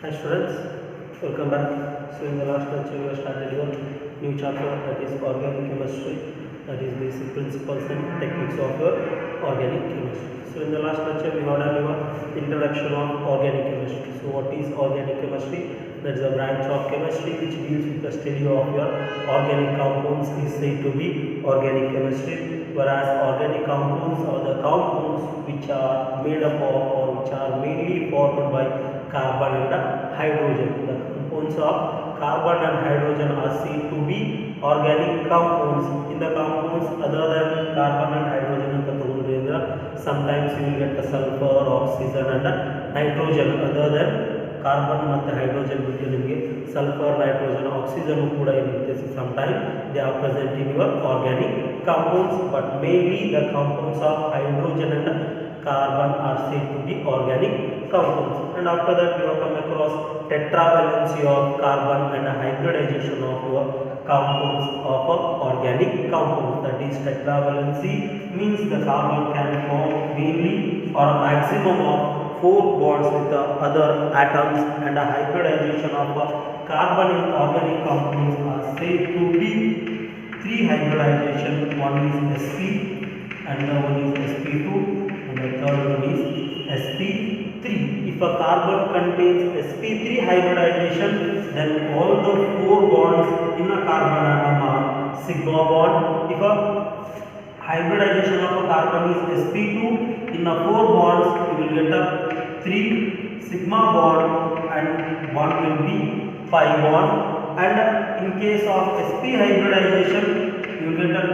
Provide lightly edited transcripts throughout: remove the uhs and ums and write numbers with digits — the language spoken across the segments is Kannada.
Hi students, welcome back. So in the last lecture we have started your new chapter, that is organic chemistry, that is basic principles and techniques of your organic chemistry. So in the last lecture we had your introduction of organic chemistry. So what is organic chemistry? That is a branch of chemistry which deals with the study of your organic compounds is said to be organic chemistry, whereas organic compounds are the compounds which are made up of or which are mainly formed by carbon and hydrogen. The compounds of carbon and hydrogen are seen to be organic compounds. In the compounds other than carbon and hydrogen anta tagondre andra sometimes you will get the sulfur, oxygen and nitrogen. Other than carbon ಮತ್ತು hydrogen ಬಿಟ್ಟು ನಿಮಗೆ sulfur, nitrogen, oxygen ಕೂಡ ಇರುತ್ತೆ. Sometimes they are present in your organic compounds, but mainly the compounds of hydrogen and carbon are said to be organic compounds. And after that we have come across tetravalency of carbon and hybridization of your compounds of organic compounds. That is, tetravalency means the carbon can form mainly or a maximum of 4 bonds with the other atoms, and a hybridization of carbon in organic compounds are said to be 3 hybridization. One is sp, another one is sp2, and the third one is sp3. If a carbon contains sp3 hybridization, then all the 4 bonds in a carbon atom are sigma bond. If a hybridization of a carbon is sp2, in the 4 bonds you will get a 3 sigma bond and one will be pi bond. And in case of sp hybridization you will get a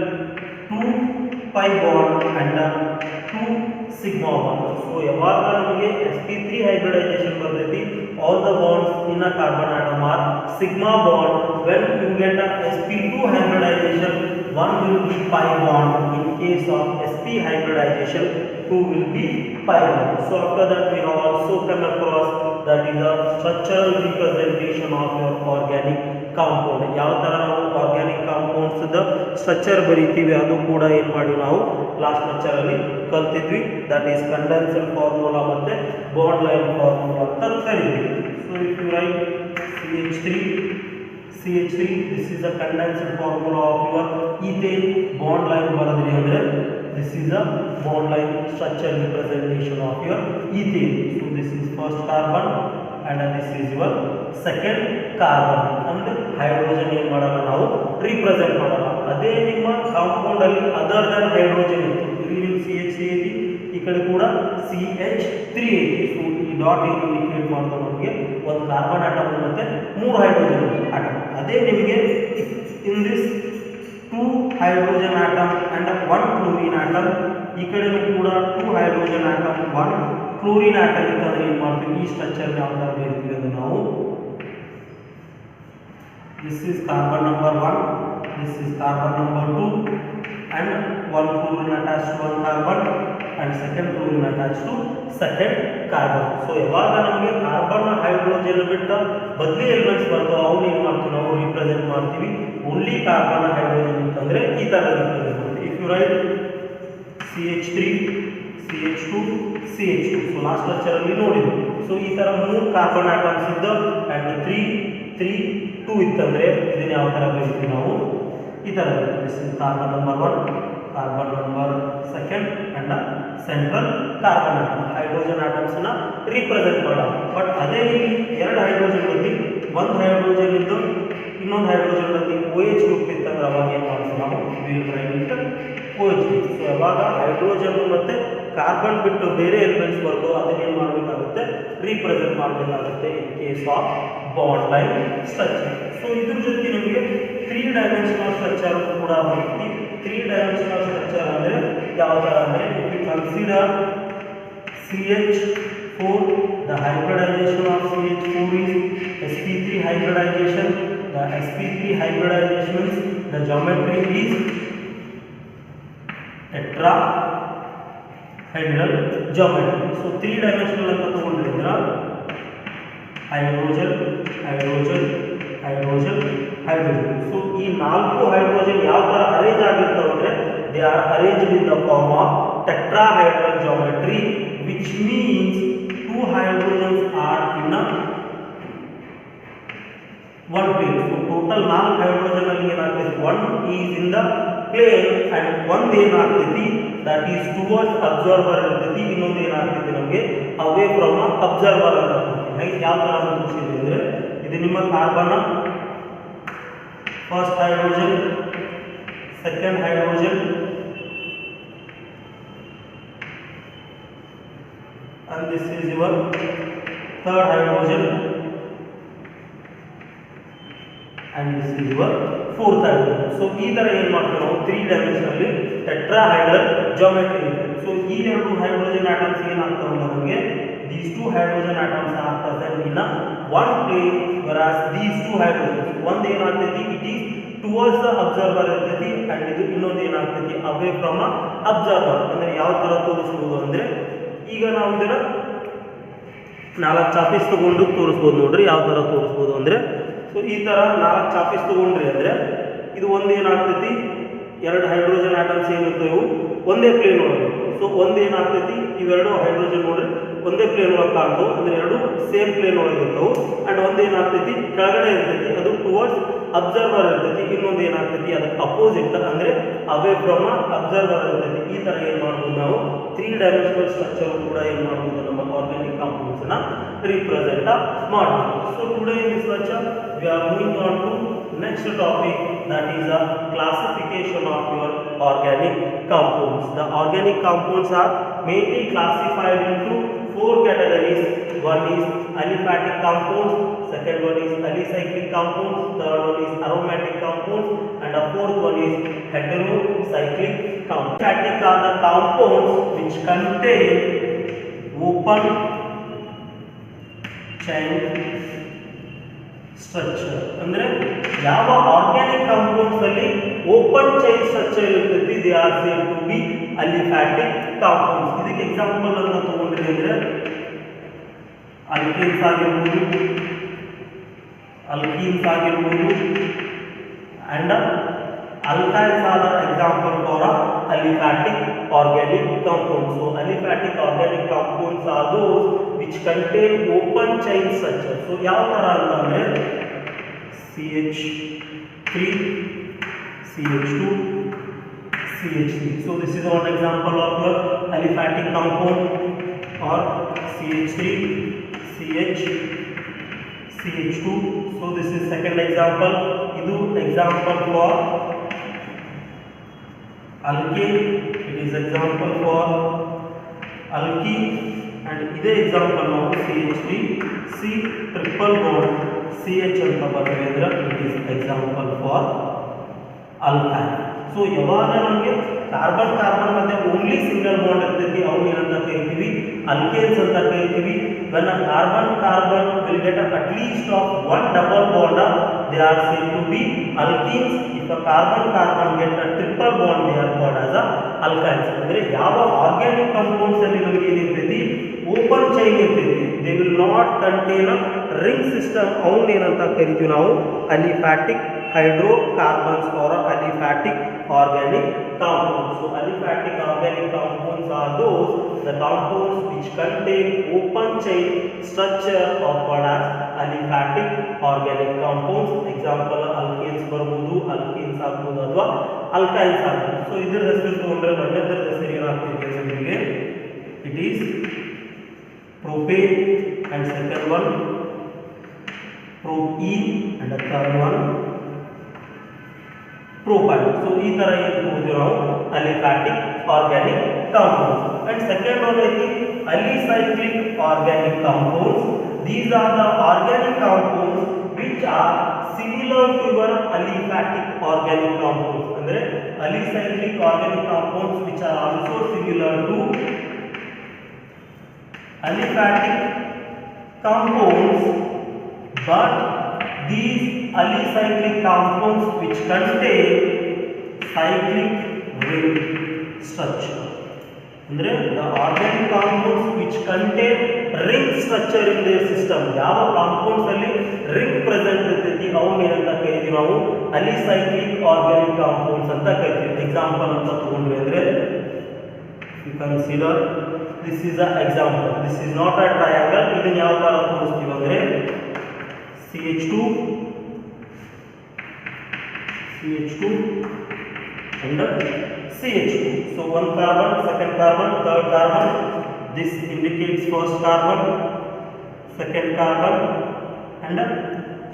2 pi bond and 2 sigma bond. So yaವಾಗ ನಮಗೆ sp3 hybridization ಬರ್ತೈತಿ, all the bonds in a carbon atom are sigma bond. When you get a sp2 hybridization, one will be pi bond. In case of sp hybridization, 2 will be pi bond. So after that we have also come across that is the structural representation of your organic compound. ಯಾವ ತರ ನಾವು organic compounds ದ ಸ್ಟ್ರಕ್ಚರ್ ಬರೀತೀವಿ ಅದು ಕೂಡ ಏನು ಮಾಡಿ ನಾವು ಲಾಸ್ಟ್ ಲೆಕ್ಚರ್ ಅಲ್ಲಿ ಕಲ್ತಿದ್ವಿ. that is condensed formula ಮತ್ತೆ bond line formula ಅಂತ ಕರೀತೀವಿ. So if you write CH3, this is a condensed formula of your ethane. bond line ಬರೆದ್ರಿ ಅಂದ್ರೆ this is a bond line structure representation of your ethane. So this is first carbon and this is your second carbon, and hydrogen ಏನು ಮಾಡೋಣ ನಾವು represent ಮಾಡೋಣ. ಅದೇ ನಿಮ್ಮ ಕಾಂಪೌಂಡ್ ಅಲ್ಲಿ ಅದರ್ ದನ್ ಹೈಡ್ರೋಜನ್ ಇತ್ತು, ಇಲ್ಲಿ CH3 ಐತಿ, ಈ ಕಡೆ ಕೂಡ CH3 ಐತಿ. ಸೊ ಈ ಡಾಟ್ ಏನು ಇಂಡಿಕೇಟ್ ಮಾಡ್ತಾ ನಮಗೆ ಒಂದು ಕಾರ್ಬನ್ ಆಟಮ್ ಮತ್ತೆ 3 ಹೈಡ್ರೋಜನ್ ಆಟಮ್. ಅದೇ ನಿಮಗೆ in this 2 hydrogen atom and 1 chlorine atom, ಈ ಕಡೆನೂ ಕೂಡ 2 hydrogen atom 1 chlorine atom ಇತ್ತಂದ್ರೆ ಏನು ಮಾಡ್ತೀವಿ, ಈ ಸ್ಟ್ರಕ್ಚರ್ ಯಾವ ತರ ಬರೀತೀವಿ ಅಂದ್ರೆ ನಾವು this is carbon number 1, this is carbon number 2 and 1 chlorine attached to 1 carbon and second chlorine attached to second carbon. So ಯಾವಾಗ ನಮಗೆ ಕಾರ್ಬನ್ ಹೈಡ್ರೋಜನ್ ಬಿಟ್ಟ ಬದಲಿ ಎಲಿಮೆಂಟ್ಸ್ ಬರ್ತಾವೆ ಅವನ್ನ ಏನು ಮಾಡ್ತೀವಿ ನಾವು ರಿಪ್ರೆಸೆಂಟ್ ಮಾಡ್ತೀವಿ. ಓನ್ಲಿ ಕಾರ್ಬನ್ ಹೈಡ್ರೋಜನ್ ಅಂತಂದ್ರೆ ಈ ತರ ರಿಪ್ರೆಸೆಂಟ್ ಮಾಡ್ತೀವಿ. If you write CH3, CH2, CH2, so last lecture ಅಲ್ಲಿ ನೋಡಿದ್ವಿ. ಸೊ ಈ ತರ 3 ಕಾರ್ಬನ್ ಆಟಮ್ಸ್ ಇದ್ದ ಅಂಡ್ 3 2 ಇತ್ತಂದ್ರೆ ಇದನ್ನ ಯಾವ ತರ ಬರೀತೀವಿ ನಾವು ಈ ತರ ಬರೀತೀವಿ. This is carbon number 1, carbon number 2 and central carbon atom. Hydrogen atoms ನ ರಿಪ್ರೆಸೆಂಟ್ ಮಾಡೋಣ. ಬಟ್ ಅದೇ ಇಲ್ಲಿ ಎರಡು ಹೈಡ್ರೋಜನ್ ಅಲ್ಲಿ ಒಂದು ಹೈಡ್ರೋಜನ್ ಇದ್ದು ಇನ್ನೊಂದು ಹೈಡ್ರೋಜನ್ ಅಲ್ಲಿ OH ಗ್ರೂಪ್ ಇತ್ತಂದ್ರೆ ಅವಾಗ ಏನು ಮಾಡ್ತೀವಿ ನಾವು will write it OH. So ಯಾವಾಗ ಹೈಡ್ರೋಜನ್ ಮತ್ತೆ ಕಾರ್ಬನ್ ಬಿಟ್ಟು ಬೇರೆ ಎಲಿಮೆಂಟ್ಸ್ ಬರ್ತೋ ಅದನ್ನ ಏನು ಮಾಡಬೇಕಾಗುತ್ತೆ ರಿಪ್ರೆಸೆಂಟ್ ಮಾಡಬೇಕಾಗುತ್ತೆ in case of bond line structure. So ಇದ್ರ ಜೊತೆ ನಿಮಗೆ 3 ಡೈಮೆನ್ಷನಲ್ ಸ್ಟ್ರಕ್ಚರ್ ಕೂಡ ಬರುತ್ತೆ. 3 ಡೈಮೆನ್ಷನಲ್ ಸ್ಟ್ರಕ್ಚರ್ ಅಂದ್ರೆ ಯಾವ ತರ ಅಂದ್ರೆ if you consider CH4, the hybridization of CH4 is sp3 hybridization. The sp3 hybridization means the geometry is tetrahedral geometry. So 3 dimensional ಅಂತ ತಗೊಂಡ್ರೆ hydrogen hydrogen hydrogen hydrogen. So ಈ 4 ಹೈಡ್ರೋಜನ್ ಯಾವ ತರ ಅರೇಂಜ್ ಆಗಿರ್ತಾವೆ ಅಂದ್ರೆ they are arranged in the form of tetrahedral geometry, which means 2 hydrogens are in a 1 plane. So total 4 hydrogen ಅಲ್ಲಿ ಏನಾಗ್ತೈತಿ, 1 is in the plane and ಒಂದು ಏನಾಗ್ತೈತಿ that is towards observer ಇರ್ತೈತಿ, ಇನ್ನೊಂದು ಏನಾಗ್ತೈತಿ ನಮಗೆ away from observer ಅಂತ ಆಗ್ತೈತಿ. ಯಾವ ತರ ಅಂತ ತೋರಿಸಿದ್ವಿ ಅಂದ್ರೆ ಇದು ನಿಮ್ಮ carbon first hydrogen, second hydrogen and this is your third hydrogen and this is your fourth hydrogen. So ಈ ತರ ಏನು ಮಾಡ್ತೀವಿ ನಾವು 3 ಡೈಮೆನ್ಷನಲ್ ಟೆಟ್ರಾಹೈಡ್ರಲ್ ಜಿಯೋಮೆಟ್ರಿ ಇದೆ. ಸೊ ಈ ಎರಡು ಹೈಡ್ರೋಜನ್ ಆಟಮ್ಸ್ ಏನಾಗ್ತವೆ ನಮಗೆ, these two hydrogen atoms are present in one plane whereas these two hydrogens ಒಂದು ಏನಾಗ್ತೈತಿ it is towards the observer ಇರ್ತೈತಿ and ಇದು ಇನ್ನೊಂದು ಏನಾಗ್ತೈತಿ away from observer. ಅಂದ್ರೆ ಯಾವ ತರ ತೋರಿಸಬಹುದು ಅಂದ್ರೆ ಈಗ ನಾವು ಇದನ್ನ 4 ಚಾಪೀಸ್ ತಗೊಂಡು ತೋರಿಸಬಹುದು ನೋಡ್ರಿ. ಯಾವ ತರ ತೋರಿಸಬಹುದು ಅಂದ್ರೆ ಸೊ ಈ ತರ 4 ಚಾಪೀಸ್ ತಗೊಂಡ್ರಿ ಅಂದ್ರೆ ಇದು ಒಂದು ಏನಾಗ್ತೈತಿ, ಎರಡು ಹೈಡ್ರೋಜನ್ ಆಟಮ್ಸ್ ಏನಿರ್ತವೆ ಒಂದೇ ಪ್ಲೇನ್ ಒಳಗೆ. ಸೊ ಒಂದು ಏನಾಗ್ತೈತಿ ಇವೆರಡು ಹೈಡ್ರೋಜನ್ ನೋಡ್ರಿ ಒಂದೇ ಪ್ಲೇನ್ ಒಳಗೆ ಕಾಣ್ತಾವೆ, ಅಂದ್ರೆ ಎರಡು ಸೇಮ್ ಪ್ಲೇನ್ ಒಳಗೆ ಇರ್ತಾವೆ. ಅಂಡ್ ಒಂದು ಏನಾಗ್ತೈತಿ ಕೆಳಗಡೆ ಇರ್ತೈತಿ ಅದು ಟುವರ್ಡ್ಸ್ ಅಬ್ಸರ್ವರ್ ಇರ್ತೈತಿ, ಇನ್ನೊಂದು ಏನಾಗ್ತೈತಿ ಅದಕ್ಕೆ ಅಪೋಸಿಟ್ ಅಂದ್ರೆ ಅವೇ ಫ್ರಮ್ ಅಬ್ಸರ್ವರ್ ಇರ್ತೈತಿ. ಈ ತರ ಏನ್ ಮಾಡ್ಬೋದು ನಾವು 3 ಡೈಮೆನ್ಷನಲ್ ಸ್ಟ್ರಕ್ಚರ್ ಕೂಡ ಏನ್ ಮಾಡ್ಬೋದು ನಮ್ಮ ಆರ್ಗ್ಯಾನಿಕ್ ಕಾಂಪೌಂಡ್ಸ್ ನ ರಿಪ್ರೆಸೆಂಟ್ ಮಾಡ್ಬೋದು. So today in this lecture we are moving on to next topic, that is a classification of your organic compounds. The organic compounds are mainly classified into 4 categories. One is aliphatic compounds, second one is alicyclic compounds, third one is aromatic compounds and the fourth one is heterocyclic compounds. Aliphatic are the compounds which contain open chain structure. ಅಂದ್ರೆ ಯಾವ ಆರ್ಗ್ಯಾನಿಕ್ ಕಾಂಪೌಂಡ್ಸ್ ಅಲ್ಲಿ ಓಪನ್ ಚೈನ್ ಸ್ಟ್ರಕ್ಚರ್ ಇರ್ತೈತಿ they are said to be aliphatic compounds. ಇದಕ್ಕೆ ಎಕ್ಸಾಂಪಲ್ ಅನ್ನು ತಗೊಂಡ್ರಿ ಅಂದ್ರೆ ಅಲ್ಕೇನ್ಸ್ ಆಗಿರ್ಬೋದು and alkynes are the example for a aliphatic organic compounds. So aliphatic organic compounds are those which contain open chain structure. So ಯಾವ ತರ ಅಂತಂದ್ರೆ CH3 CH2 CH3. So this is one example of your aliphatic compound, or CH3 CH CH2. So this is second example. Idu example for alkane, it is example for alkene and ide example ನಾವು CH3 C triple bond CH ಅಂತ ಬರೆದ್ರೆ it is example for alkyne. So ಯಾವಾಗ ನಮಗೆ ಕಾರ್ಬನ್ ಕಾರ್ಬನ್ ಮಧ್ಯೆ ಓನ್ಲಿ ಸಿಂಗಲ್ ಬಾಂಡ್ ಇರ್ತೈತಿ ಅವನ್ನ ಏನಂತ ಕರಿತೀವಿ, alkanes ಅಂತ ಕರಿತೀವಿ. when a carbon carbon will get at least of one double bond they are said to be alkenes. if a carbon carbon get a triple bond they are called as a alkynes. ಅಂದ್ರೆ ಯಾವ ಆರ್ಗ್ಯಾನಿಕ್ ಕಾಂಪೌಂಡ್ಸ್ ಅಲ್ಲಿ ನಮಗೆ ಏನಿರ್ತೈತಿ ಓಪನ್ ಚೈನ್ ಇರ್ತೈತಿ, they will not contain a ring system, ಅವನ್ನ ಏನಂತ ಕರಿತೀವಿ ನಾವು aliphatic hydrocarbons or aliphatic organic compounds. So aliphatic organic compounds are those the compounds which contain open chain structure or called as aliphatic organic compounds. Example alkanes ಬರ್ಬೋದು, alkenes ಆಗ್ಬೋದು ಅಥವಾ alkynes ಆಗ್ಬೋದು. ಸೊ ಇದರ ಹೆಸರು ತಗೊಂಡ್ರೆ ಒಂದರ ಹೆಸರು ಏನಾಗ್ತೈತೆ ನಿಮಗೆ, it is propane and second one propene and the third one propyl. So ಈ ತರ ಏನು ತಗೊಂಡ್ವಿ ನಾವು aliphatic organic compounds. And second one is alicyclic organic compounds. These are the organic compounds which are similar to your aliphatic organic compounds. ಅಂದ್ರೆ alicyclic organic compounds which are also similar to aliphatic compounds, but these alicyclic compounds which contain cyclic ring structure. ಅಂದ್ರೆ the organic compounds which contain ring structure in their system. ಯಾವ ಕಾಂಪೌಂಡ್ಸ್ ಅಲ್ಲಿ ರಿಂಗ್ ಪ್ರೆಸೆಂಟ್ ಇರ್ತೈತಿ ಅವನ್ನ ಏನಂತ ಕರಿತೀವಿ ನಾವು alicyclic organic compounds ಅಂತ ಕರಿತೀವಿ. ಎಕ್ಸಾಂಪಲ್ ಅಂತ ತಗೊಂಡ್ರೆ ಅಂದ್ರೆ you consider this is a example, this is not a triangle. ಇದನ್ನ ಯಾವ ತರ ತೋರಿಸ್ತೀವಿ ಅಂದ್ರೆ CH2 CH2 and CH2. So one carbon, second carbon, third carbon. This indicates first carbon, second carbon and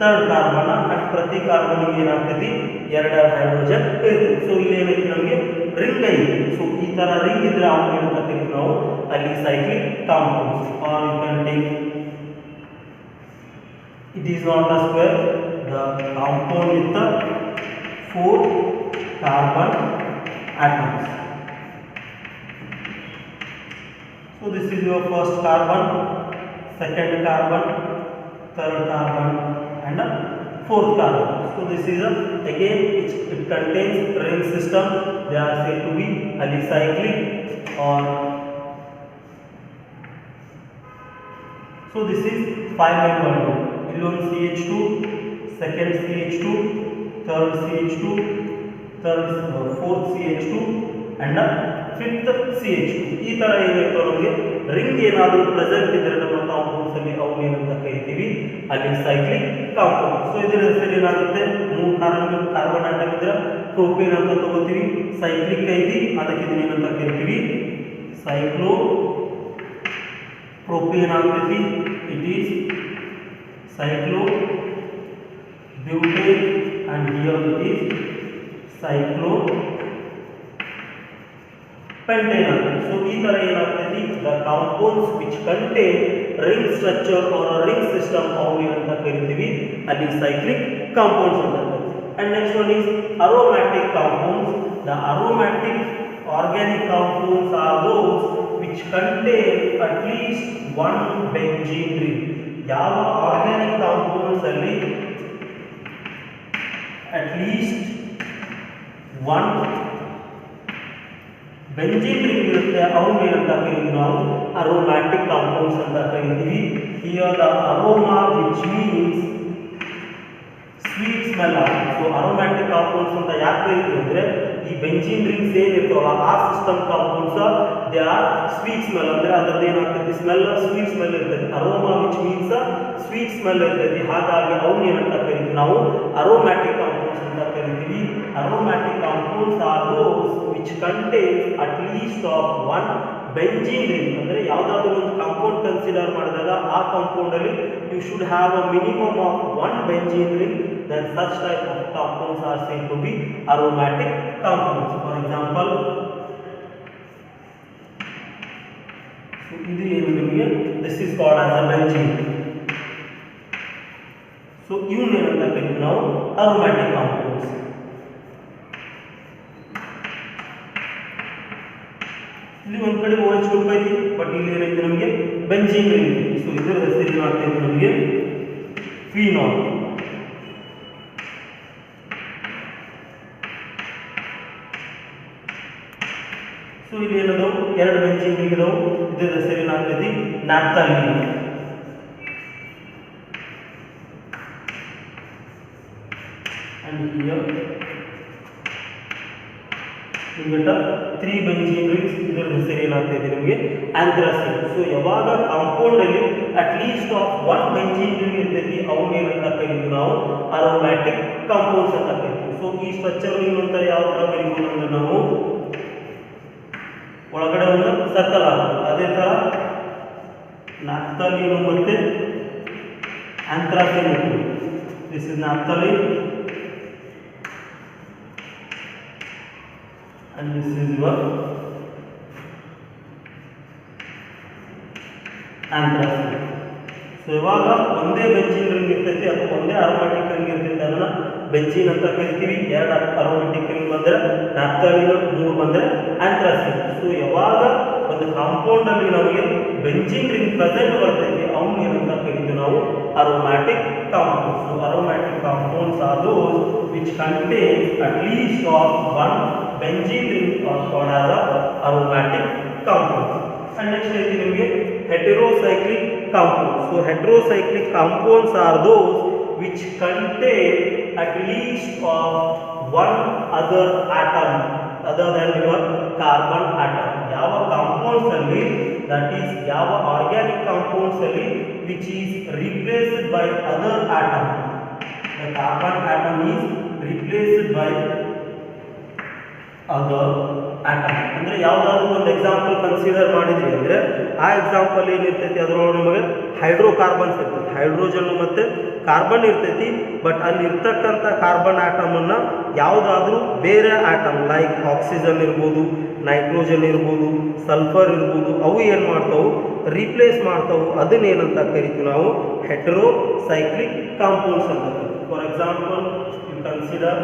third carbon. And ಪ್ರತಿ ಕಾರ್ಬನ್ ಏನಾಗ್ತೈತಿ ಎರಡು ಹೈಡ್ರೋಜನ್ ಇರುತ್ತೆ. ಸೊ ಇಲ್ಲಿ ಏನೈತಿ ನಮಗೆ ರಿಂಗ್ ಐತಿ. ಸೊ ಈ ತರ ರಿಂಗ್ ಇದ್ರೆ ಅವನ್ನ ಏನಂತ ಕರಿತೀವಿ ನಾವು ಅಲಿಸೈಕ್ಲಿಕ್ compounds. Or you can take, it is not a square, the compound with the 4 carbon atoms. So this is your first carbon, second carbon, third carbon and fourth carbon. So this is again it contains ring system. They are said to be alicyclic. Or so this is 5 member group. One CH2, second CH2, third CH2, fourth CH2 and fifth CH2. ಈ ತರ ಏನಾಯ್ತು ನಮಗೆ ರಿಂಗ್ ಏನಾದರೂ ಪ್ರೆಸೆಂಟ್ ಇದ್ರೆ ನಮ್ಮ ಕಾಂಪೌಂಡ್ಸ್ ಅಲ್ಲಿ ಅವು ಏನಂತ ಕರಿತೀವಿ ಅಲಿಸೈಕ್ಲಿಕ್ ಕಾಂಪೌಂಡ್. ಸೊ ಇದರ ಹೆಸರು ಏನಾಗುತ್ತೆ, 3 ಕಾರ್ಬನ್ ಆಟಮ್ ಇದ್ರೆ ಪ್ರೋಪೇನ್ ಅಂತ ತಗೋತೀವಿ. ಸೈಕ್ಲಿಕ್ ಐತಿ, ಅದಕ್ಕೆ ಇದನ್ನ ಏನಂತ ಕರಿತೀವಿ ಸೈಕ್ಲೋ ಪ್ರೋಪೇನ್ ಆಗ್ತೈತಿ. It is cyclobutane and here it is cyclopentane. So ee tara enaagtadi the compounds which contain ring structure or a ring system avunu anta karitivi alicyclic compounds anta. And next one is aromatic compounds. The aromatic organic compounds are those which contain at least one benzene ring. ಯಾವ ಆರ್ಗ್ಯಾನಿಕ್ ಕಾಂಪೌಂಡ್ಸ್ ಅಲ್ಲಿ at least one benzene ring ಇರುತ್ತೆ ಅವನ್ನ ಏನಂತ ಕರೀತೀವಿ ನಾವು ಅರೋಮ್ಯಾಟಿಕ್ ಕಾಂಪೌಂಡ್ಸ್ ಅಂತ ಕರೀತೀವಿ. Here the aroma which means sweet smell. So aromatic compounds ಅಂತ ಯಾಕೆ ಕರೀತೀವಿ ಅಂದ್ರೆ ಈ ಬೆಂಜೀನ್ ರಿಂಗ್ಸ್ ಏನಿರ್ತಾವಲ್ಲ ಆ system compounds they are sweet smell. ಅಂದ್ರೆ ಅದ್ರದ್ದು ಏನಾಗ್ತೈತಿ ಸ್ಮೆಲ್ ಸ್ವೀಟ್ ಸ್ಮೆಲ್ ಇರ್ತೈತಿ. Aroma which means sweet smell ಇರ್ತೈತಿ. ಹಾಗಾಗಿ ಅವನ್ನ ಏನಂತ ಕರಿತೀವಿ ನಾವು ಅರೋಮ್ಯಾಟಿಕ್ ಕಾಂಪೌಂಡ್ಸ್ ಅಂತ ಕರಿತೀವಿ. Aromatic compounds are those which contains at least of one benzene ring. ಅಂದ್ರೆ ಯಾವುದಾದ್ರೂ ಒಂದು ಕಾಂಪೌಂಡ್ ಕನ್ಸಿಡರ್ ಮಾಡಿದಾಗ ಆ ಕಾಂಪೌಂಡ್ ಅಲ್ಲಿ you should have a minimum of one benzene ring. Then such type of compounds are said to be aromatic compounds. For example, so this is called as a benzene. So you name the now aromatic compounds. ಇಲ್ಲಿ ಒಂದು ಕಡೆ OH ಗ್ರೂಪ್ ಐತಿ, ಬಟ್ ಇಲ್ಲಿ ಏನೈತಿ ನಮಗೆ ಬೆಂಜೀನ್ ರಿಂಗ್. ಸೊ ಇದರ ಹೆಸರು ಏನಾಗ್ತೈತಿ ನಮಗೆ ಫಿನಾಲ್. ಸೊ ಇಲ್ಲಿ ಏನದಾವು ಎರಡು ಬೆಂಜೀನ್ ರಿಂಗ್ ಇದಾವು. ಇದರ ಹೆಸರು ಏನಾಗ್ತೈತಿ ನ್ಯಾಪ್ಥಾಲಿನ್. And here you get 3 benzene rings. ಇದರ ಹೆಸರು ಏನಾಗ್ತೈತಿ ನಿಮಗೆ ಆಂಥ್ರಾಸಿನ್. ಸೊ ಯಾವಾಗ ಕಾಂಪೌಂಡ್ ಅಲ್ಲಿ at least of 1 benzene ring ಇರ್ತೈತಿ ಅವನ್ನ ಏನಂತ ಕರೀತೀವಿ ನಾವು ಅರೋಮ್ಯಾಟಿಕ್ ಕಾಂಪೌಂಡ್ಸ್ ಅಂತ ಕರೀತೀವಿ. ಸೊ ಈ ಸ್ಟ್ರಕ್ಚರ್ ಏನಂತ ಯಾವ ತರ ಕರೀತೀವಿ ಅಂದ್ರೆ ನಾವು ಒಳಗಡೆ ಒಂದು ಸರ್ಕಲ್ ಆಗುತ್ತೆ. ಅದೇ ತರ ನ್ಯಾಪ್ಥಾಲಿನ್ ಮತ್ತೆ anthracene. This is naphthalene and this is your anthracene. So ಇವಾಗ ಒಂದೇ ಬೆಂಜೀನ್ ರಿಂಗ್ ಇರ್ತೈತಿ ಅಥವಾ ಒಂದೇ ಅರೋಮ್ಯಾಟಿಕ್ ರಿಂಗ್ ಇರ್ತೈತಿ, ಅದನ್ನ ಬೆಂಜೀನ್ ಅಂತ ಕರಿತೀವಿ. 2 ಅರೋಮ್ಯಾಟಿಕ್ ರಿಂಗ್ ಬಂದ್ರೆ ನ್ಯಾಪ್ಥಾಲಿನ್, 3 ಬಂದ್ರೆ ಆಂಥ್ರಾಸಿನ್. ಸೊ ಯಾವಾಗ ಒಂದು ಕಾಂಪೌಂಡ್ ಅಲ್ಲಿ ನಮಗೆ ಬೆಂಜೀನ್ ರಿಂಗ್ ಪ್ರೆಸೆಂಟ್ ಬರ್ತೈತಿ ಅವನ್ನ ಏನಂತ ಕರಿತೀವಿ ನಾವು aromatic compounds. So aromatic compounds are those which contain at least of 1 benzene ring are called as aromatic compounds. And next is ನಿಮಗೆ heterocyclic compounds. So heterocyclic compounds are those which contain at least of 1 other atom other than your carbon atom. ಯಾವ compounds ಅಲ್ಲಿ, that is ಯಾವ organic compounds ಅಲ್ಲಿ which is replaced by other atom. The carbon atom is replaced by other atom. ಅಂದರೆ ಯಾವುದಾದ್ರೂ ಒಂದು ಎಕ್ಸಾಂಪಲ್ ಕನ್ಸಿಡರ್ ಮಾಡಿದ್ರಿ ಅಂದರೆ ಆ ಎಕ್ಸಾಂಪಲ್ ಏನಿರ್ತೈತಿ ಅದರೊಳಗೆ ನಮಗೆ ಹೈಡ್ರೋಕಾರ್ಬನ್ಸ್ ಇರ್ತೈತಿ, ಹೈಡ್ರೋಜನ್ ಮತ್ತು ಕಾರ್ಬನ್ ಇರ್ತೈತಿ. ಬಟ್ ಅಲ್ಲಿ ಇರ್ತಕ್ಕಂಥ ಕಾರ್ಬನ್ ಆಟಮನ್ನು ಯಾವುದಾದ್ರೂ ಬೇರೆ ಆಟಮ್ ಲೈಕ್ ಆಕ್ಸಿಜನ್ ಇರ್ಬೋದು, ನೈಟ್ರೋಜನ್ ಇರ್ಬೋದು, ಸಲ್ಫರ್ ಇರ್ಬೋದು, ಅವು ಏನು ಮಾಡ್ತಾವೆ ರೀಪ್ಲೇಸ್ ಮಾಡ್ತಾವೆ. ಅದನ್ನೇನಂತ ಕರಿತೀವಿ ನಾವು ಹೆಟೆರೋಸೈಕ್ಲಿಕ್ ಕಾಂಪೌಂಡ್ಸ್ ಅಂತ. ಫಾರ್ ಎಕ್ಸಾಂಪಲ್ ಯು ಕನ್ಸಿಡರ್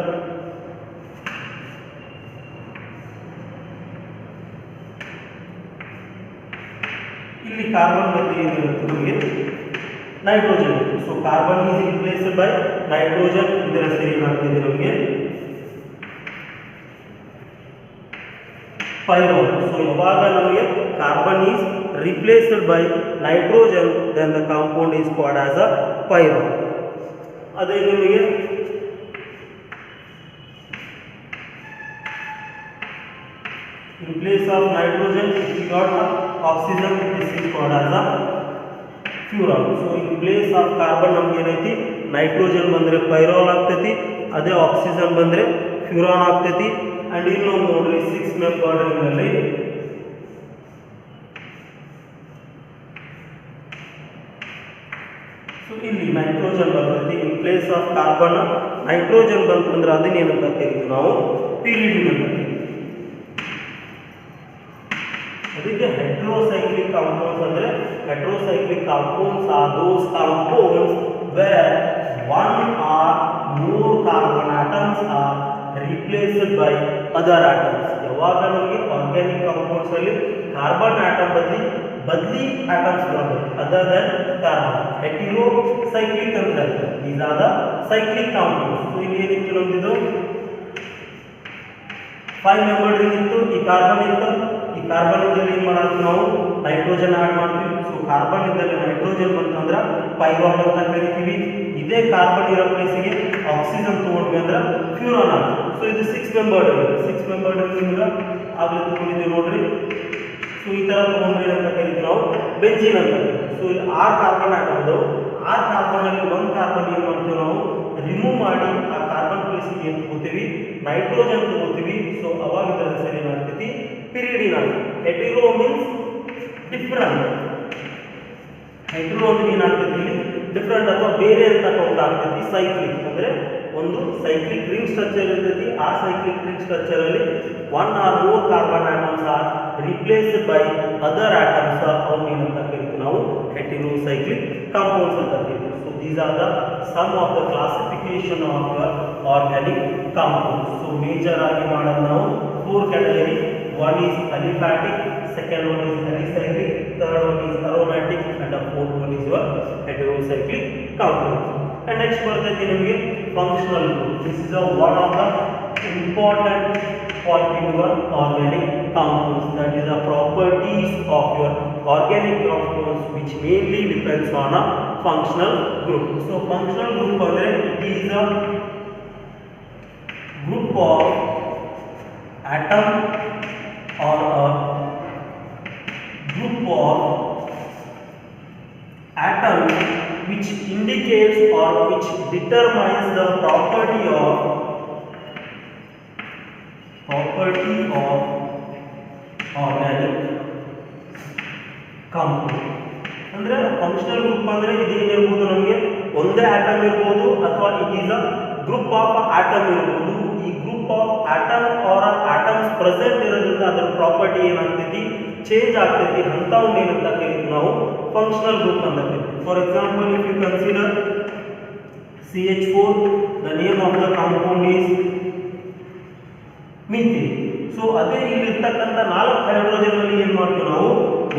ಇಲ್ಲಿ ಕಾರ್ಬನ್ ಬಗ್ಗೆ ಏನಿರುತ್ತೆ ನಮಗೆ nitrogen. So carbon is replaced by nitrogen. ಇದರ ಹೆಸರು ಏನಾಗ್ತಿದೆ ನಮಗೆ ಪೈರೋಲ್. ಸೊ ಯಾವಾಗ ನಮಗೆ carbon is replaced by nitrogen then the compound is called as a pyrrole. ಅದೇ ನಿಮಗೆ in place of nitrogen if we got oxygen, this is called as a furan. So in place of carbon ನಮಗೆ ಏನೈತಿ ನೈಟ್ರೋಜನ್ ಬಂದರೆ ಪೈರೋಲ್ ಆಗ್ತೈತಿ, ಅದೇ ಆಕ್ಸಿಜನ್ ಬಂದರೆ ಫ್ಯೂರಾನ್ ಆಗ್ತೈತಿ. ಅಂಡ್ ಇಲ್ಲಿ ನಾವು ನೋಡ್ರಿ 6 ಮೆಂಬರ್ ರಿಂಗಲ್ಲಿ ಸೊ ಇಲ್ಲಿ ನೈಟ್ರೋಜನ್ ಬರ್ತೈತಿ. In place of carbon nitrogen ಬಂತಂದ್ರೆ ಅದನ್ನೇನಂತ ಕರಿತೀವಿ ನಾವು ಪಿರಿಡಿನ್ ಅಂತ ಕರಿತೀವಿ. ಅದಕ್ಕೆ ಹೆಟೆರೋಸೈಕ್ಲಿಕ್ ಕಾಂಪೌಂಡ್ಸ್ ಅಂದರೆ heterocyclic compounds are those compounds where one or more carbon atoms are replaced by other atoms. ಯಾವಾಗ ನಮಗೆ ಆರ್ಗ್ಯಾನಿಕ್ ಕಾಂಪೌಂಡ್ಸ್ ಅಲ್ಲಿ ಕಾರ್ಬನ್ ಆಟಮ್ ಬದಲಿ ಆಟಮ್ಸ್ ಬರಬೇಕು ಅದರ್ ದೆನ್ ಕಾರ್ಬನ್. ಹೆಟೆರೋಸೈಕ್ಲಿಕ್ ಅಂದ್ರೆ these are the cyclic compounds. So ಇಲ್ಲಿ ಏನಿತ್ತು ನಮ್ದಿದು 5 ಮೆಂಬರ್ ರಿಂಗ್ ಇತ್ತು, ಈ ಕಾರ್ಬನ್ ಇತ್ತು. ಈ ಕಾರ್ಬನ್ ಇದ್ದಲ್ಲಿ ಏನು ಮಾಡೋದು ನಾವು ನೈಟ್ರೋಜನ್ ಆಡ್ ಮಾಡ್ತೀವಿ. ಸೊ ಕಾರ್ಬನ್ ಇದ್ದಲ್ಲಿ ನೈಟ್ರೋಜನ್ ಬಂತಂದ್ರೆ ಪೈರೋಲ್ ಅಂತ ಕರಿತೀವಿ. ಇದೇ ಕಾರ್ಬನ್ ಇರೋ ಪ್ಲೇಸಿಗೆ ಆಕ್ಸಿಜನ್ ತೊಗೊಂಡ್ವಿ ಅಂದ್ರೆ ಫ್ಯೂರಾನ್ ಆಗ್ತದೆ. ಸೊ ಇದು 6 ಮೆಂಬರ್ ರಿಂಗ್. 6 ಮೆಂಬರ್ ರಿಂಗ್ ಆಗಲೇ ತೊಗೊಂಡಿದ್ದೀವಿ ನೋಡ್ರಿ. ಸೊ ಈ ಥರ ತೊಗೊಂಡ್ರೆ ಏನಂತ ಕರಿತೀವಿ ನಾವು ಬೆಂಜಿನ್ ಅಂತ. ಸೊ ಇಲ್ಲಿ 6 ಕಾರ್ಬನ್ ಆಟಮ್ ಇದಾವೆ. 6 ಕಾರ್ಬನಲ್ಲಿ 1 ಕಾರ್ಬನ್ ಏನು ಮಾಡ್ತೀವಿ ನಾವು ರಿಮೂವ್ ಮಾಡಿ ಆ ಕಾರ್ಬನ್ ಪ್ಲೇಸಿಗೆ ಏನು ತಗೋತೀವಿ ನೈಟ್ರೋಜನ್ ತಗೋತೀವಿ. ಸೊ ಅವಾಗ ಇದರ ಹೆಸರು ಏನಾಗ್ತೈತಿ ಪಿರಿಡಿನ್ ಆಗ್ತದೆ. Hetero means different. ಹೆಟೆರೋ ಅಂದ್ರೆ ಏನಾಗ್ತೈತಿ ಇಲ್ಲಿ ಡಿಫ್ರೆಂಟ್ ಅಥವಾ ಬೇರೆ ಅಂತ ಕೌಂಟ್ ಆಗ್ತೈತಿ. ಸೈಕ್ಲಿಕ್ ಅಂದರೆ ಒಂದು ಸೈಕ್ಲಿಕ್ ರಿಂಗ್ ಸ್ಟ್ರಕ್ಚರ್ ಇರ್ತೈತಿ. ಆ ಸೈಕ್ಲಿಕ್ ರಿಂಗ್ ಸ್ಟ್ರಕ್ಚರ್ ಅಲ್ಲಿ 1 or more carbon atoms R replaced by other atoms. ಅವ್ರನ್ನ ಏನಂತ ಕರಿತೀವಿ ನಾವು ಹೆಟೆರೋಸೈಕ್ಲಿಕ್ ಕಾಂಪೌಂಡ್ಸ್ ಅಂತ ಕರಿತೀವಿ. So these are the some of the classification of your organic compounds. So major ಆಗಿ ಮಾಡೋದು ನಾವು 4 category. One is aliphatic, second one is alicyclic, third one is aromatic, and the fourth one is your heterocyclic compounds. And next ಬರ್ತೈತಿ ನಿಮಗೆ functional group. This is one of the important point in your organic compounds. That is the properties of your organic compounds which mainly depends on a functional group. So functional group andre it is a group of atom or a group of atom which indicates or which determines the property of organic compound. ಅಂದ್ರೆ ಫಂಕ್ಷನಲ್ ಗ್ರೂಪ್ ಅಂದ್ರೆ ಇದೇನಿರ್ಬೋದು ನಮಗೆ ಒಂದೇ ಆಟಮ್ ಇರ್ಬೋದು ಅಥವಾ it is a group of atom ಇರ್ಬೋದು. ಈ group of atom or atoms present ಇರೋದ್ರಿಂದ ಅದರ ಪ್ರಾಪರ್ಟಿ ಏನಾಗ್ತೈತಿ ಚೇಂಜ್ ಆಗ್ತೈತಿ. ಅಂಥವ್ನ ಏನಂತ ಕರಿತೀವಿ ನಾವು ಫಂಕ್ಷನಲ್ ಗ್ರೂಪ್ ಅಂತ ಕರಿತೀವಿ. For example if you consider CH4, the name of the compound is methane. So ಅದೇ ಇಲ್ಲಿರ್ತಕ್ಕಂಥ 4 ಹೈಡ್ರೋಜನ್ ಅಲ್ಲಿ ಏನು ಮಾಡ್ತೀವಿ ನಾವು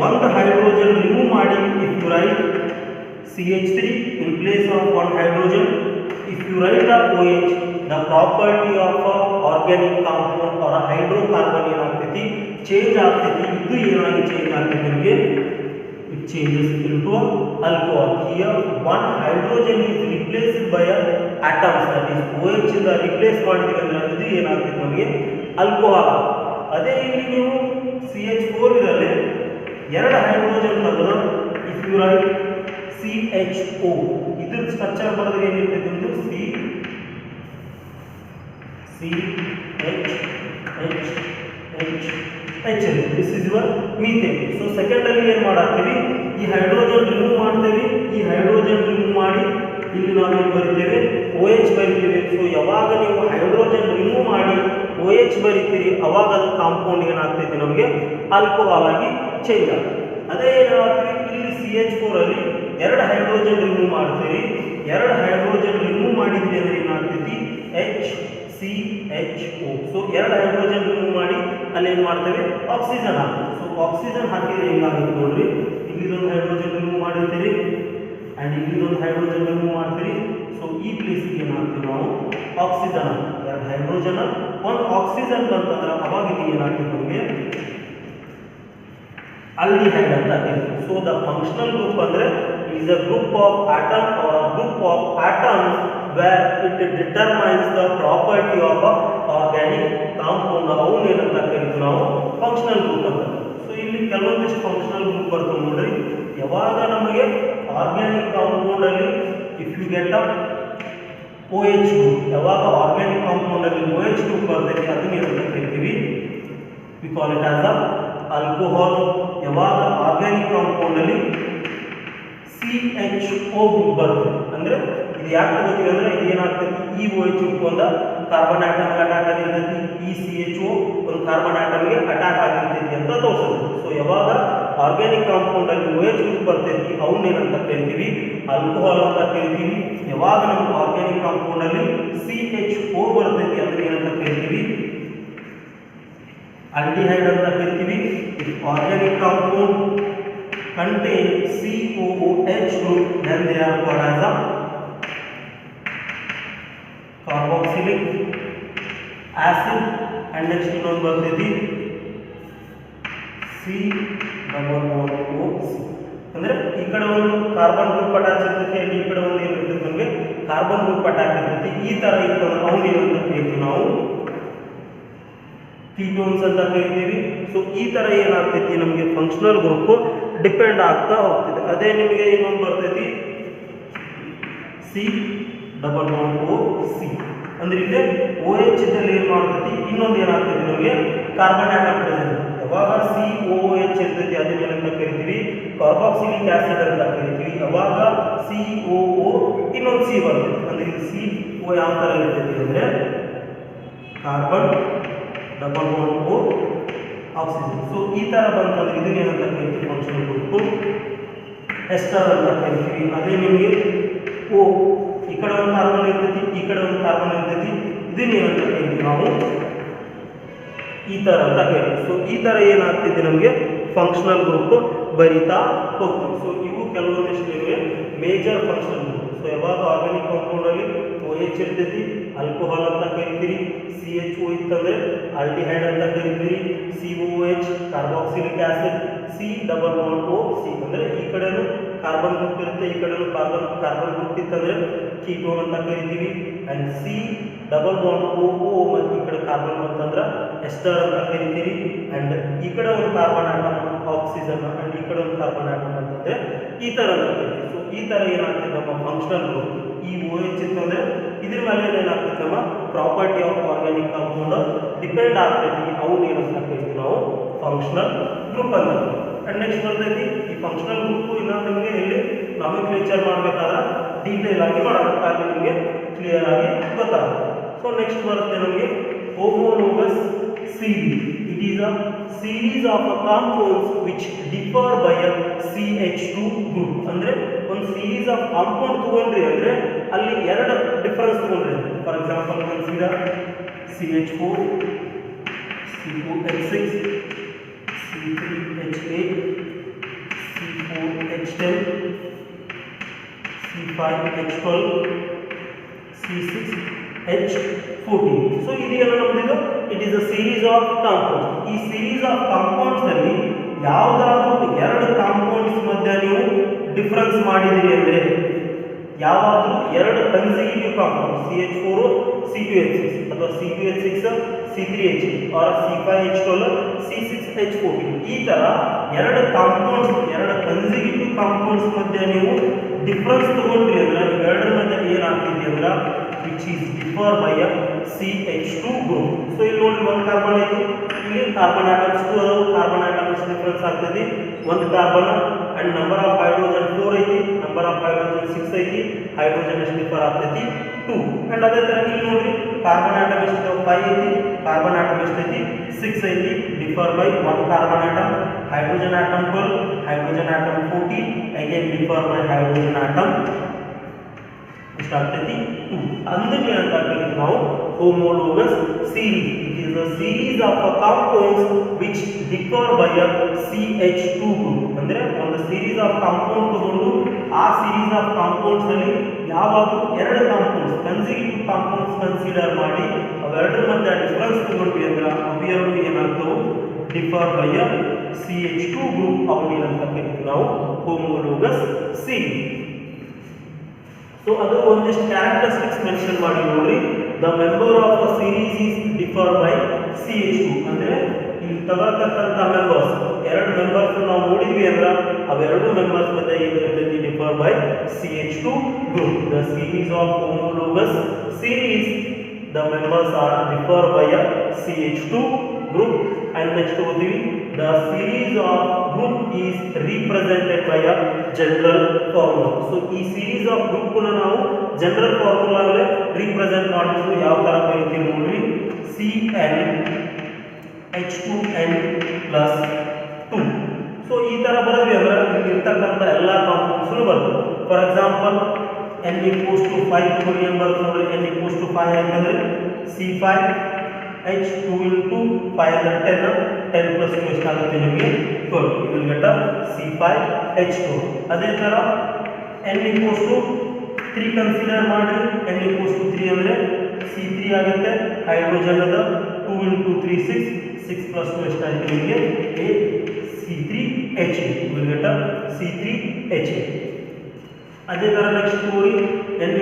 ಒಂದು ಹೈಡ್ರೋಜನ್ ರಿಮೂವ್ ಮಾಡಿ if you write CH3 in place of one hydrogen, if you write the OH, the property of a organic compound or a hydrocarbon ಏನಾಗ್ತೈತಿ ಚೇಂಜ್ ಆಗ್ತೈತಿ. ಇದು ಏನಾಗಿ ಚೇಂಜ್ ಆಗ್ತೈತಿ ನಿಮಗೆ it changes into a alcohol. Here one hydrogen is replaced by a atoms, that is OH ಇಂದ ರಿಪ್ಲೇಸ್ ಮಾಡಿದ್ವಿ ಅಂದ್ರೆ ಇದು ಏನಾಗ್ತೈತಿ ನಮಗೆ ಆಲ್ಕೋಹಾಲ್. ಅದೇ ಇಲ್ಲಿ ನೀವು CH4 ಇರಲಿ 2 ಹೈಡ್ರೋಜನ್ ತೆಗೆದು ಇಫ್ ಯು ರೈಟ್ CHO, ಇದ್ರ ಸ್ಟ್ರಕ್ಚರ್ ಬರೆದ್ರೆ ಏನಿರ್ತೈತಿ ನಿಮ್ಮದು CH this is your methane. So second ಅಲ್ಲಿ ಏನು ಮಾಡ್ತೀವಿ, ಈ ಹೈಡ್ರೋಜನ್ ರಿಮೂವ್ ಮಾಡ್ತೇವೆ. ಈ ಹೈಡ್ರೋಜನ್ ರಿಮೂವ್ ಮಾಡಿ ಇಲ್ಲಿ ನಾವು ಏನು ಬರಿತೇವೆ, OH ಬರಿತೇವೆ. ಸೊ ಯಾವಾಗ ನೀವು ಹೈಡ್ರೋಜನ್ ರಿಮೂವ್ ಮಾಡಿ OH ಬರಿತೀರಿ ಅವಾಗ ಅದು ಕಾಂಪೌಂಡ್ ಏನಾಗ್ತೈತಿ, ನಮಗೆ ಆಲ್ಕೋಹಾಲ್ ಆಗಿ ಚೇಂಜ್ ಆಗುತ್ತೆ. ಅದೇ ಏನಾಗ್ತೀವಿ, ಇಲ್ಲಿ CH4 ಅಲ್ಲಿ ಎರಡು ಹೈಡ್ರೋಜನ್ ರಿಮೂವ್ ಮಾಡ್ತೀರಿ. ಎರಡು ಹೈಡ್ರೋಜನ್ ರಿಮೂವ್ ಮಾಡಿದ್ರಿ ಅಂದ್ರೆ ಏನಾಗ್ತೈತಿ, HCHO. ಸೊ ಎರಡು ಹೈಡ್ರೋಜನ್ ರಿಮೂವ್ ಮಾಡಿ ಅಲ್ಲಿ ಏನು ಮಾಡ್ತೇವೆ, ಆಕ್ಸಿಜನ್ ಹಾಕ್ತೀವಿ. ಸೊ ಆಕ್ಸಿಜನ್ ಹಾಕಿದ್ರೆ ಹೆಂಗಾಗುತ್ತೆ ನೋಡ್ರಿ, ಇಲ್ಲಿದೊಂದು ಹೈಡ್ರೋಜನ್ ರಿಮೂವ್ ಮಾಡಿರ್ತೀರಿ ಆ್ಯಂಡ್ ಇಲ್ಲಿದೊಂದು ಹೈಡ್ರೋಜನ್ ರಿಮೂವ್ ಮಾಡ್ತೀರಿ. ಸೊ ಈ ಪ್ಲೇಸಿಗೆ ಏನು ಹಾಕ್ತೀವಿ ನಾವು, ಆಕ್ಸಿಜನ್ ಹಾಕ್ತೀವಿ. ಎರಡು ಹೈಡ್ರೋಜನ್ ಒಂದು ಆಕ್ಸಿಜನ್ ಬಂತಂದ್ರೆ ಅವಾಗ ಇದು ಏನಾಗ್ತದೆ ನಮಗೆ aldehyde ಅಂತ ಹೇಳ್ತೀವಿ. ಸೊ ದ ಫಂಕ್ಷನಲ್ ಗ್ರೂಪ್ ಅಂದ್ರೆ is a group of atom or a group of atoms where it determines the property of a organic compound. ಅವನ್ನ ಏನಂತ ಕರೀತೀವಿ ನಾವು, ಫಂಕ್ಷನಲ್ ಗ್ರೂಪ್ ಅಂತ. ಸೊ ಇಲ್ಲಿ ಕೆಲವೊಂದಿಷ್ಟು ಫಂಕ್ಷನಲ್ ಗ್ರೂಪ್ ಬರ್ತವೆ ನೋಡ್ರಿ. ಯಾವಾಗ ನಮಗೆ ಆರ್ಗ್ಯಾನಿಕ್ ಕಾಂಪೌಂಡ್ ಅಲ್ಲಿ if you get a OH group, ಯಾವಾಗ ಆರ್ಗ್ಯಾನಿಕ್ ಕಾಂಪೌಂಡ್ ಅಲ್ಲಿ OH ಗ್ರೂಪ್ ಬರ್ತೈತಿ ಅದನ್ನ ಏನಂತ ಕರಿತೀವಿ, we call it as a alcohol. ಯಾವಾಗ ಆರ್ಗ್ಯಾನಿಕ್ ಕಾಂಪೌಂಡ್ ಅಲ್ಲಿ CHO ಗ್ರೂಪ್ ಬರ್ತದೆ ಅಂದ್ರೆ ಇದು ಯಾಕೆ ತಗೋತೀವಿ ಅಂದ್ರೆ ಇದು ಏನಾಗ್ತೈತಿ, ಈ OH ಗ್ರೂಪ್ ಒಂದು ಕಾರ್ಬನ್ ಆಟಮ್ ಅಟ್ಯಾಕ್ ಆಗಿರ್ತೈತಿ, ಈ CHO ಒಂದು ಕಾರ್ಬನ್ ಆಟಮ್ಗೆ ಅಟ್ಯಾಕ್ ಆಗಿರ್ತೈತಿ ಅಂತ ತೋರಿಸುತ್ತೆ. ಸೊ ಯಾವಾಗ ಆರ್ಗ್ಯಾನಿಕ್ ಕಾಂಪೌಂಡ್ ಅಲ್ಲಿ OH ಗ್ರೂಪ್ ಬರ್ತೈತಿ ಅವನ್ನ ಏನಂತ ಕರಿತೀವಿ, ಆಲ್ಕೋಹಾಲ್ ಅಂತ ಕರಿತೀವಿ. ಯಾವಾಗ ನಮ್ಗೆ ಆರ್ಗ್ಯಾನಿಕ್ ಕಾಂಪೌಂಡ್ ಅಲ್ಲಿ CHO ಬರ್ತೈತಿ ಅದನ್ನ ಏನಂತ ಕರಿತೀವಿ, aldehyde ಅಂತ ಕರಿತೀವಿ. Organic compound contain COOH group then they are called as a carboxylic acid and next ಇನ್ನೊಂದು ಬರ್ತೈತಿ C-double-bond-O-C. ಅಂದ್ರೆ ಈ ಕಡೆ ಒಂದು ಕಾರ್ಬನ್ ಗ್ರೂಪ್ ಅಟ್ಯಾಚ್ ಇರ್ತೈತಿ, ಈ ಕಡೆ ಒಂದು ಏನಿರ್ತೈತಿ ನಮಗೆ ಕಾರ್ಬನ್ ಗ್ರೂಪ್ ಅಟ್ಯಾಚ್ ಇರ್ತೈತಿ. ಈ ತರ ಇತ್ತು ಅವ್ನು ಏನಂತ ಕರಿತೀವಿ ನಾವು, ಕೀಟೋನ್ಸ್ ಅಂತ ಕರಿತೀವಿ. ಸೊ ಈ ತರ ಏನಾಗ್ತೈತಿ ನಮಗೆ ಫಂಕ್ಷನಲ್ ಗ್ರೂಪ್ ಡಿಪೆಂಡ್ ಆಗ್ತಾ ಹೋಗ್ತಿದೆ. ಅದೇ ನಿಮಗೆ ಇನ್ನೊಂದು ಬರ್ತೈತಿ C-double-bond-O-C. ಅಂದ್ರೆ ಇಲ್ಲಿ OH ಇದ್ದಲ್ಲಿ ಏನು ಮಾಡ್ತೈತಿ, ಇನ್ನೊಂದು ಏನಾಗ್ತೈತಿ ನಮಗೆ ಕಾರ್ಬನ್ ಆಟಮ್ ಪ್ರೆಸೆಂಟ್. ಯಾವಾಗ COOH ಇರ್ತೈತಿ ಅದನ್ನ ಏನಂತ ಕರಿತೀವಿ, ಕಾರ್ಬಾಕ್ಸಿಲಿಕ್ ಆಸಿಡ್ ಅಂತ ಕರಿತೀವಿ. ಯಾವಾಗ COO ಇನ್ನೊಂದು C ಬರ್ತೈತಿ ಅಂದ್ರೆ ಇದು CO ಯಾವ ತರ ಇರ್ತೈತಿ ಅಂದ್ರೆ carbon double bond O oxygen. So ಈ ತರ ಬಂತಂದ್ರೆ ಇದನ್ನ ಏನಂತ ಕರಿತೀವಿ, ಫಂಕ್ಷನಲ್ ಗ್ರೂಪ್ ಎಸ್ಟರ್ ಅಂತ ಕರಿತೀವಿ. ಅದೇ ನಿಮಗೆ O ಈ ಕಡೆ ಒಂದು ಕಾರ್ಬನ್ ಇರ್ತೈತಿ, ಈ ಕಡೆ ಒಂದು ಕಾರ್ಬನ್ ಇರ್ತೈತಿ, ಇದನ್ನ ಏನಂತ ಕರಿತೀವಿ ನಾವು ಈ ತರ ಅಂತ ಕರಿತೀವಿ. ಸೊ ಈ ತರ ಏನಾಗ್ತೈತಿ ನಮಗೆ ಫಂಕ್ಷನಲ್ ಗ್ರೂಪ್ ಬರಿತಾ ಹೋಗ್ತೀವಿ. ಸೊ ಇವು ಕೆಲವೊಂದಿಷ್ಟು ನಿಮಗೆ ಮೇಜರ್ ಫಂಕ್ಷನಲ್ ಗ್ರೂಪ್. ಸೊ ಯಾವಾಗ ಆರ್ಗ್ಯಾನಿಕ್ ಕಾಂಪೌಂಡ್ ಅಲ್ಲಿ OH ಇರ್ತೈತಿ ಆಲ್ಕೋಹಾಲ್ ಅಂತ ಕರಿತೀರಿ, CHO ಇತ್ತಂದ್ರೆ ಆಲ್ಡಿಹೈಡ್ ಅಂತ ಕರಿತೀರಿ, COOH ಕಾರ್ಬಾಕ್ಸಿಲಿಕ್ ಆಸಿಡ್, C-double-bond-O-C ಅಂದ್ರೆ ಈ ಕಡೆನೂ ಕಾರ್ಬನ್ ಗ್ರೂಪ್ ಇರುತ್ತೆ, ಈ ಕಡೆನೂ ಕಾರ್ಬನ್ ಗ್ರೂಪ್ ಇತ್ತಂದ್ರೆ ಕೀಟೋನ್ ಅಂತ ಕರಿತೀವಿ. ಅಂಡ್ C-double-bond-O ಮತ್ತು ಈ ಕಡೆ ಕಾರ್ಬನ್ ಬಂತಂದ್ರೆ ಎಸ್ಟರ್ ಅಂತ ಕರಿತೀರಿ. ಅಂಡ್ ಈ ಕಡೆ ಒಂದು ಕಾರ್ಬನ್ ಆಟಮ್ ಆಕ್ಸಿಜನ್ ಅಂಡ್ ಈ ಕಡೆ ಒಂದು ಕಾರ್ಬನ್ ಆಟಮ್ ಅಂತಂದ್ರೆ ಈ ತರ ಅಂತ ಕರಿತೀವಿ. ಸೊ ಈ ತರ ಏನಾಗ್ತದೆ ನಮ್ಮ ಫಂಕ್ಷನಲ್ ಗ್ರೂಪ್, ಈ OH ಇತ್ತಂದ್ರೆ ಇದ್ರ ಮೇಲೆ ಏನಾಗ್ತದೆ ನಮ್ಮ property of organic compound depend ಆಗ್ತೈತಿ. ಅವ್ನು ಏನಂತ ಕರಿತೀವಿ ನಾವು ಫಂಕ್ಷನಲ್ ಗ್ರೂಪ್ ಅಂತ. ಅಂಡ್ ನೆಕ್ಸ್ಟ್ ಬರ್ತೈತಿ ಈ ಫಂಕ್ಷನಲ್ ಗ್ರೂಪ್ ಇನ್ನ ನಿಮಗೆ ಇಲ್ಲಿ ನಾಮಿಕ್ಲೇಚರ್ ಮಾಡಬೇಕಾದ್ರೆ ಡೀಟೇಲ್ ಆಗಿ ಮಾಡೋದಕ್ಕಾಗಿ ನಿಮಗೆ ಕ್ಲಿಯರ್ ಆಗಿ ಗೊತ್ತಾಗುತ್ತೆ. ಸೊ ನೆಕ್ಸ್ಟ್ ಬರುತ್ತೆ ನಮಗೆ homologous series. It is a series of compounds which differ by a CH2 group. ಅಂದ್ರೆ ಒಂದು ಸೀರೀಸ್ ಆಫ್ ಕಾಂಪೌಂಡ್ ತಗೊಂಡ್ರಿ ಅಂದ್ರೆ ಅಲ್ಲಿ ಎರಡು ಡಿಫರೆನ್ಸ್ ತಗೊಂಡ್ರಿ. For example consider CH4, C2H6, C3H8, C4H10, C5H12, C6H14. So ಇದೆಲ್ಲ ನಮ್ದು it is a series of compounds. ಈ ಸೀರೀಸ್ ಆಫ್ ಕಾಂಪೌಂಡ್ಸ್ ಅಲ್ಲಿ ಯಾವುದಾದ್ರೂ ಎರಡು ಕಾಂಪೌಂಡ್ಸ್ ಮಧ್ಯೆ ನೀವು ಡಿಫರೆನ್ಸ್ ಮಾಡಿದಿರಿ ಅಂದ್ರೆ ಯಾವಾದ್ರೂ ಎರಡು ಕನ್ಸಿಕ್ಯೂಟಿವ್ ಕಾಂಪೌಂಡ್ CH4 C2H6 ಅಥವಾ C2H6 C3H8 R C5H12 C6H14 ಈ ತರ ಎರಡು ಕಾಂಪೌಂಡ್ಸ್ ಎರಡು ಕನ್ಸಿಕ್ಯೂಟಿವ್ ಕಾಂಪೌಂಡ್ಸ್ ಮಧ್ಯೆ ನೀವು ಡಿಫರೆನ್ಸ್ ತಗೊಂಡ್ರಿ ಅಂದ್ರೆ ಎರಡರ ಮಧ್ಯೆ ಏನಾಗ್ತಿದೆ ಅಂದ್ರೆ which is differ by a CH2 group. So ಇಲ್ಲಿ ನೋಡ್ರಿ ಒಂದು ಕಾರ್ಬನ್ ಐತಿ, ಇಲ್ಲಿ ಕಾರ್ಬನ್ ಆಟಮ್ಸ್ 2 ಅದಾವು. ಕಾರ್ಬನ್ ಆಟಮ್ಸ್ ಡಿಫರೆನ್ಸ್ ಆಗ್ತೈತಿ, ಒಂದು carbon and number of hydrogen 4 ಐತಿ, ನಂಬರ್ ಆಫ್ ಹೈಡ್ರೋಜನ್ 6 ಐತಿ, ಹೈಡ್ರೋಜನ್ ಎಷ್ಟು ಡಿಫರ್ ಆಗ್ತೈತಿ 2. ಅಂಡ್ ಅದೇ ತರ ಇಲ್ಲಿ ನೋಡ್ರಿ ಕಾರ್ಬನ್ ಆಟಮ್ ಎಷ್ಟು 5 ಐತಿ, ಕಾರ್ಬನ್ ಆಟಮ್ ಎಷ್ಟು ಐತಿ 6 ಐತಿ, differ by 1 carbon atom. Hydrogen atom 12, hydrogen atom 40, again differ by hydrogen atom ಎಷ್ಟಾಗ್ತೈತಿ 2. ಅಂದ್ರೆ ಏನಂತ ಕರೀತೀವಿ ನಾವು homologous series. It is a series of compounds which differ by a CH2 group. ಅಂದ್ರೆ ಒಂದು series of compound ತಗೊಂಡು ಆ series of compounds ಅಲ್ಲಿ ಯಾವಾದರೂ ಎರಡು compounds consecutive compounds ಕನ್ಸಿಡರ್ ಮಾಡಿ ಅವೆರಡರ ಮಧ್ಯೆ ಡಿಫರೆನ್ಸ್ ತಗೊಂಡ್ವಿ ಅಂದ್ರೆ ಅವೆರಡು ಏನಾಗ್ತವು differ by a CH2 group. ಅವನ್ನ ಏನಂತ ಕರೀತೀವಿ ನಾವು homologous series. ಸೊ ಅದು ಒಂದಿಷ್ಟು ಕ್ಯಾರೆಕ್ಟರಿಸ್ಟಿಕ್ಸ್ ಮೆನ್ಷನ್ ಮಾಡಿ ನೋಡ್ರಿ. The member of a series is differ by CH2. ಅಂದ್ರೆ ಇಲ್ಲಿ ತಗೊಳ್ತಕ್ಕಂಥ ಮೆಂಬರ್ಸ್ ಎರಡು ಮೆಂಬರ್ಸ್ ನಾವು ನೋಡಿದ್ವಿ ಅಂದ್ರೆ ಅವೆರಡು ಮೆಂಬರ್ಸ್ ಮಧ್ಯೆ ಏನಿರ್ತೈತಿ differ by CH2 group. The series of homologous series the members are differ by a CH2 group. And next ಓದಿವಿ the series of group is represented by a general formula. So ಈ series of group ನ ನಾವು ಜನರಲ್ ಫಾರ್ಮುಲಾ ಅಲ್ಲಿ ರಿಪ್ರೆಸೆಂಟ್ ಮಾಡ್ತೀವಿ. ಯಾವ ತರ ಕರೀತೀವಿ ನೋಡ್ರಿ, CnH2n+2. ಸೊ ಈ ತರ ಬರೆದ್ವಿ ಅಂದ್ರೆ ಇಲ್ಲಿ ಇರ್ತಕ್ಕಂಥ ಎಲ್ಲಾ ಕಾಂಪೌಂಡ್ಸ್ ಬರ್ತವೆ. ಫಾರ್ ಎಕ್ಸಾಂಪಲ್ n = 5 ತಗೊಳ್ಳಿ, ಏನ್ ಬರುತ್ತೆ ನೋಡ್ರಿ, n = 5 ಅಂತಂದ್ರೆ C5H2 × 5 ಅಂದ್ರೆ 10 + 2 ಎಷ್ಟಾಗುತ್ತೆ ನಿಮಗೆ 12. You will get a C5H2. ಅದೇ ತರ n = 3 ಕನ್ಸಿಡರ್ ಮಾಡಿ, n = 3 ಅಂದ್ರೆ C3 ಆಗುತ್ತೆ. ಹೈಡ್ರೋಜನ್ ಅದ 2 × 3 6 + 2 ಎಷ್ಟಾಗುತ್ತೆ ನಿಮಗೆ C3H. You will get a C3H. ಅದೇ ತರ ನೆಕ್ಸ್ಟ್ ನೋಡಿ n =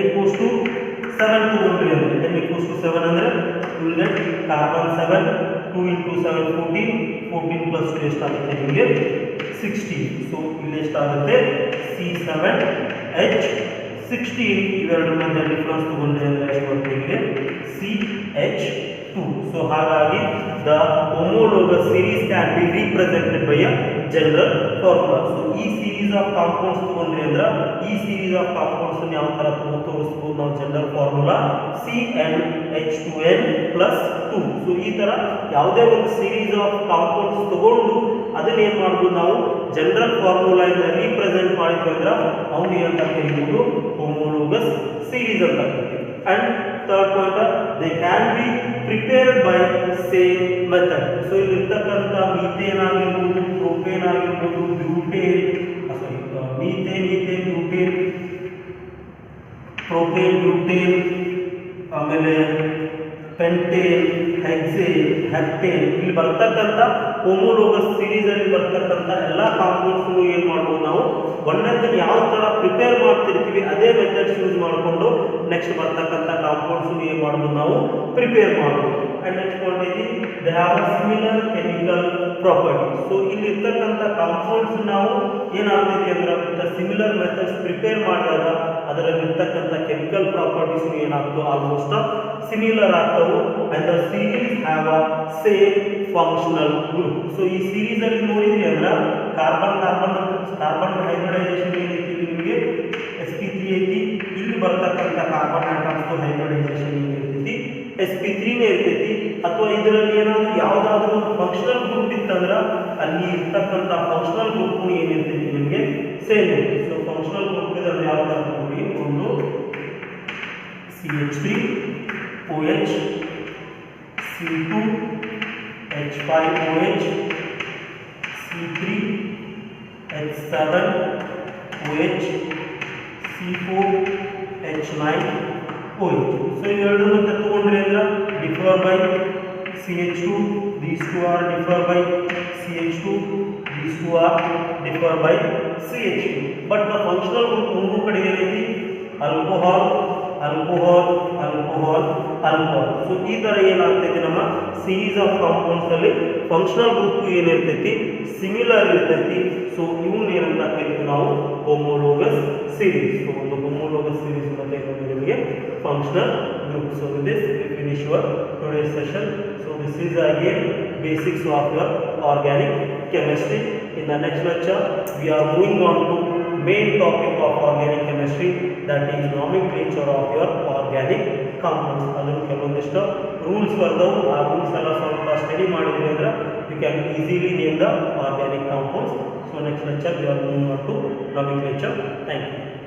7 ತಗೊಂಡ್ರಿ ಅಂದ್ರೆ n = 7 ಅಂದ್ರೆ you will get carbon 7, 2 × 7 14, 14 + 2 ಎಷ್ಟಾಗುತ್ತೆ ನಿಮಗೆ 16. ಸೊ ಇಲ್ಲಿ ಎಷ್ಟಾಗುತ್ತೆ C7H16. ಇವೆರಡರ ಮಧ್ಯೆ ಡಿಫರೆನ್ಸ್ ತಗೊಂಡ್ರೆ ಅಂದ್ರೆ ಎಷ್ಟು ಬರುತ್ತೆ ನಿಮಗೆ CH2. ಸೊ ಹಾಗಾಗಿ the homologous series can be represented by a general formula. So ಈ ಸೀರೀಸ್ ಆಫ್ ಕಾಂಪೌಂಡ್ಸ್ ತಗೊಂಡ್ರೆ ಅಂದ್ರೆ ಈ ಸೀರೀಸ್ ಆಫ್ ಕಾಂಪೌಂಡ್ಸ್ ಯಾವ ತರ ತೋರಿಸಬಹುದು ನಾವು ಜನರಲ್ ಫಾರ್ಮುಲಾ CnH2n+2. ಸೊ ಈ ತರ ಯಾವುದೇ ಒಂದು ಸೀರೀಸ್ ಆಫ್ ಕಾಂಪೌಂಡ್ಸ್ ತಗೊಂಡು ಅದನ್ನ ಏನ್ ಮಾಡಬಹುದು ನಾವು ಜನರಲ್ ಫಾರ್ಮುಲಾ ಇಂದ ರಿಪ್ರೆಸೆಂಟ್ ಮಾಡಿದ್ವಿ ಅಂದ್ರೆ ಅವನು ಏನಂತ ಕರೀಬಹುದು ಹೋಮೋಲೋಗಸ್ ಸೀರೀಸ್ ಅಂತ ಕರೀತೀವಿ. And third point, they can be prepared by same method. So ಇಲ್ಲಿ ಇರ್ತಕ್ಕಂಥ ಮೀಥೇನ್ ಆಗಿರ್ಬೋದು, ಪ್ರೋಪೇನ್ ಆಗಿರ್ಬೋದು, butane methane butane, propane, butane, ಆಮೇಲೆ ಪೆಂಟೇನ್, ಹೆಕ್ಸೇನ್, ಹೆಪ್ಟೇನ್, ಇಲ್ಲಿ ಬರ್ತಕ್ಕಂಥ ಹೋಮೋಲೋಗಸ್ ಸೀರೀಸ್ ಅಲ್ಲಿ ಬರ್ತಕ್ಕಂಥ ಎಲ್ಲ ಕಾಂಪೌಂಡ್ಸ್ ಏನ್ ಮಾಡ್ಬೋದು ನಾವು ಒಂದೊಂದನ್ನು ಯಾವ ತರ ಪ್ರಿಪೇರ್ ಮಾಡ್ತಿರ್ತೀವಿ ಅದೇ ಮೆಥಡ್ಸ್ ಯೂಸ್ ಮಾಡಿಕೊಂಡು ನೆಕ್ಸ್ಟ್ ಬರ್ತಕ್ಕಂಥ ಕಾಂಪೌಂಡ್ಸ್ ಏನ್ ಮಾಡ್ಬೋದು ನಾವು ಪ್ರಿಪೇರ್ ಮಾಡ್ಬೋದು. ಅಂಡ್ ನೆಕ್ಸ್ಟ್ ಪಾಯಿಂಟ್ ಐತಿ they have a similar chemical property. So ಇಲ್ಲಿ ಇರ್ತಕ್ಕಂಥ ಕಾಂಪೌಂಡ್ಸ್ ನಾವು ಏನಾಗ್ತೈತಿ ಅಂದ್ರೆ ಸಿಮಿಲರ್ ಮೆಥಡ್ಸ್ ಪ್ರಿಪೇರ್ ಮಾಡಿದಾಗ ಅದರಲ್ಲಿ ಇರ್ತಕ್ಕಂಥ ಕೆಮಿಕಲ್ ಪ್ರಾಪರ್ಟೀಸ್ ಏನಾಗ್ತವೆ ಆಲ್ಮೋಸ್ಟ್ ಸಿಮಿಲರ್ ಆಗ್ತವೆ. And the series have a same functional group. So ಈ ಸೀರೀಸ್ ಅಲ್ಲಿ ನೋಡಿದ್ರಿ ಅಂದ್ರೆ ಕಾರ್ಬನ್ ಹೈಬ್ರಿಡೈಸೇಷನ್ ಏನೈತಿ ನಿಮಗೆ sp3 ಐತಿ. ಇಲ್ಲಿ ಬರ್ತಕ್ಕಂಥ ಕಾರ್ಬನ್ ಆಟಮ್ಸ್ ಹೈಬ್ರಿಡೈಸೇಷನ್ ಏನಿರ್ತೈತಿ sp3 ನೇ ಇರ್ತೈತಿ. ಅಥವಾ ಇದರಲ್ಲಿ ಏನಾದರೂ ಯಾವುದಾದ್ರೂ ಒಂದು ಫಂಕ್ಷನಲ್ ಗ್ರೂಪ್ ಇತ್ತಂದ್ರೆ ಅಲ್ಲಿ ಇರ್ತಕ್ಕಂಥ ಫಂಕ್ಷನಲ್ ಗ್ರೂಪ್ ಏನಿರ್ತೈತಿ ನಿಮಗೆ ಸೇಮ್ ಇರ್ತೈತಿ. ಸೊ ಫಂಕ್ಷನಲ್ ಗ್ರೂಪ್ ಅಂದ್ರೆ ಯಾವ ತರ ನೋಡಿ, ಒಂದು CH3OH, C2H5OH, C3H7OH, C4H9OH. So ಇವೆರಡು ಮತ್ತೆ ತಗೊಂಡ್ರೆ ಅಂದ್ರೆ differ by CH2, these two are differ by CH2, these two are differ by CH2. But the functional group ಮೂರು ಕಡೆ ಏನೈತಿ alcohol, alcohol, alcohol, alcohol. So ಈ ತರ ಏನಾಗ್ತೈತಿ ನಮ್ಮ ಸೀರೀಸ್ ಆಫ್ ಕಾಂಪೌಂಡ್ಸ್ ಅಲ್ಲಿ ಫಂಕ್ಷನಲ್ ಗ್ರೂಪ್ ಏನಿರ್ತೈತಿ ಸಿಮಿಲರ್ ಇರ್ತೈತಿ. ಸೊ ಇವನ್ನ ಏನಂತ ಕರಿತೀವಿ ನಾವು ಹೋಮೋಲೋಗಸ್ ಸೀರೀಸ್. ಸೊ ಒಂದು ಹೋಮೋಲೋಗಸ್ ಸೀರೀಸ್ ಮತ್ತೆ ನಿಮಗೆ functional group. So this finish your today's session. So this is again basics of your organic chemistry. In the next lecture we are moving on to main topic of organic chemistry, that is nomenclature of your organic compounds. ಅದನ್ನು ಕೆಲವೊಂದಿಷ್ಟು ರೂಲ್ಸ್ ಬರ್ದವು, ಆ ರೂಲ್ಸ್ ಎಲ್ಲ ಸ್ವಲ್ಪ ಸ್ಟಡಿ ಮಾಡಿದ್ವಿ ಅಂದ್ರೆ you can easily name the organic compounds. So next lecture we are moving on to nomenclature. Thank you.